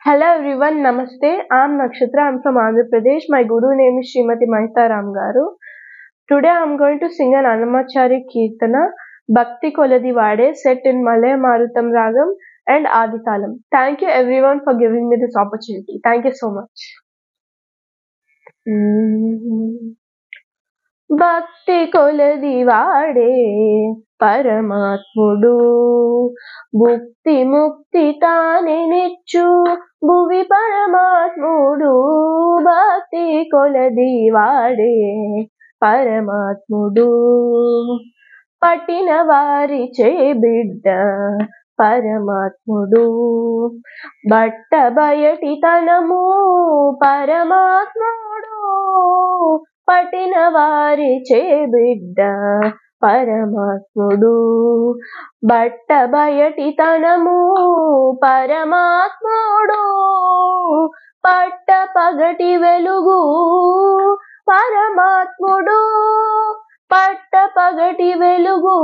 Hello everyone, Namaste. I'm Nakshatra. I'm from Andhra Pradesh. My guru name is Srimati Mahita Ram Garu. Today I'm going to sing an Annamachari Kirtana, Bhakti Koladi Vade, set in Malay Marutam Ragam and Aditalam. Thank you everyone for giving me this opportunity. Thank you so much. భక్తి కొలది వాడే పరమాత్ముడు, భుక్తి ముక్తి తానే నిచ్చు భువి పరమాత్ముడు. భక్తి కొలది వాడే పరమాత్ముడు, పట్టిన వారి చే బిడ్డ పరమాత్ముడు. బట్ట బయటి తనము పరమాత్ముడు, పట్టిన వారి చే బిడ్డ పరమాత్ముడు. బట్ట బయటి తనము పరమాత్ముడు, పట్ట పగటి వెలుగు పరమాత్ముడు. పట్ట పగటి వెలుగు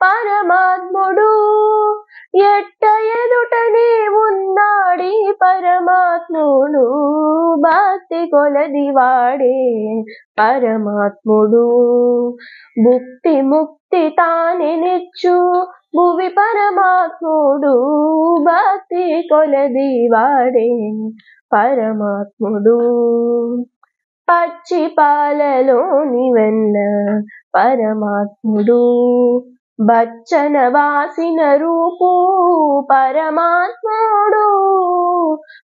పరమాత్ముడు, ఎట్ట ఎదుటనే ఉన్నాడి పరమాత్ముడు. భక్తి కొలది వాడే పరమాత్ముడు, భుక్తి ముక్తి తానే నిచ్చు భువి పరమాత్ముడు. భక్తి కొలది వాడే పరమాత్ముడు, పచ్చి పాలలోని వెన్న పరమాత్ముడు. బచ్చన వాసిన రూపు పరమాత్ముడు,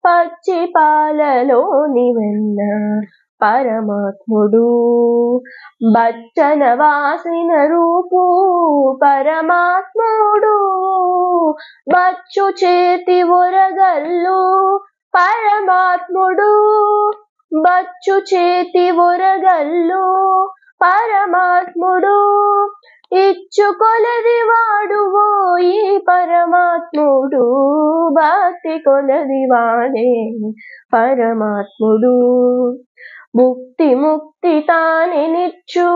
పచ్చి పాలలోని వెన్న పరమాత్ముడు. బచ్చన వాసిన రూపు పరమాత్ముడు, బచ్చు చేతి ఒరగల్లు పరమాత్ముడు. బచ్చు చేతి ఒరగల్లు పరమాత్ముడు, ఇచ్చు కొలది వాడువో ఈ పరమాత్ముడు. భక్తి కొలది వాడే పరమాత్ముడు, భుక్తి ముక్తి తానే నిచ్చు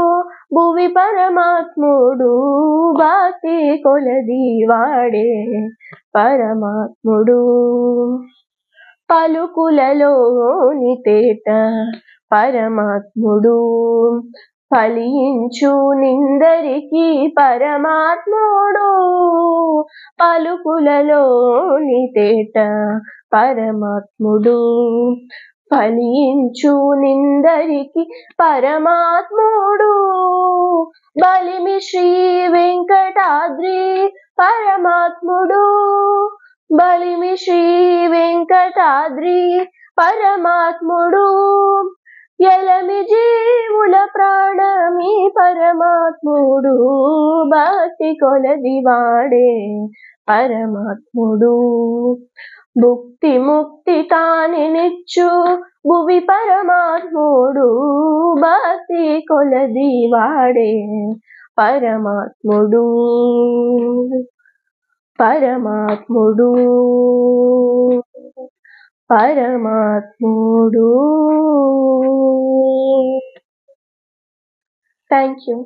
భువి పరమాత్ముడు. భక్తి కొలది వాడే పరమాత్ముడు, పలుకులలోని తేట పరమాత్ముడు. ఫలించు నిందరికి పరమాత్ముడు, పలుకులలోని తేట పరమాత్ముడు. ఫలించు నిందరికి పరమాత్ముడు, బలిమి శ్రీ వెంకటాద్రి పరమాత్ముడు. బలిమి శ్రీ వెంకటాద్రి పరమాత్ముడు, ఎలమి జీవుల ప్రాణమి పరమాత్ముడు. భక్తి కొలది వాడే పరమాత్ముడు, భుక్తి ముక్తి తానే నిచ్చు భువి పరమాత్ముడు. భక్తి కొలది వాడే పరమాత్ముడు, పరమాత్ముడు, పరమాత్ముడు. Thank you.